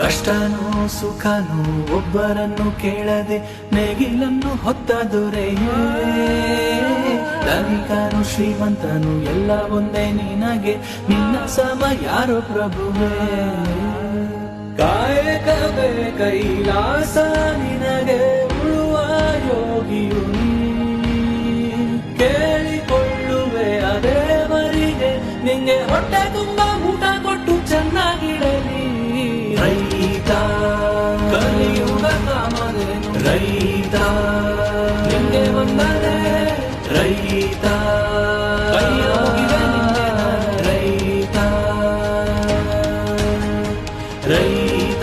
ಕಷ್ಟನೂ ಸುಖನೂ ಒಬ್ಬರನ್ನು ಕೇಳದೆ ನೇಗಿಲನ್ನು ಹೊತ್ತ ದೊರೆಯೇ. ಧನಿಕನು ಶ್ರೀಮಂತನು ಎಲ್ಲ ಒಂದೇ ನಿನಗೆ, ನಿನ್ನ ಸಮ ಯಾರೋ ಪ್ರಭುವೇ. ಕಾಯಕವೇ ಕೈಲಾಸ ನಿನಗೆ, ಉಳುವ ಯೋಗಿಯು ನೀ. ಕೇಳಿಕೊಳ್ಳುವೆ ಅದೇವರಿಗೆ, ನಿಂಗೆ ಹೊಟ್ಟೆ ತುಂಬ ಊಟ ಕೊಟ್ಟು ಚೆನ್ನಾಗಿಡಲಿ. ರೈತ ಕಲಿಯುಗ ಕಾಮಧೇನು, ರೈತ ನಿಂಗೆ ವಂದನೆ. ರೈತ ಕೈಯೋಗಿವೆ ನಿಂಗೆ ರೈತ. ರೈತ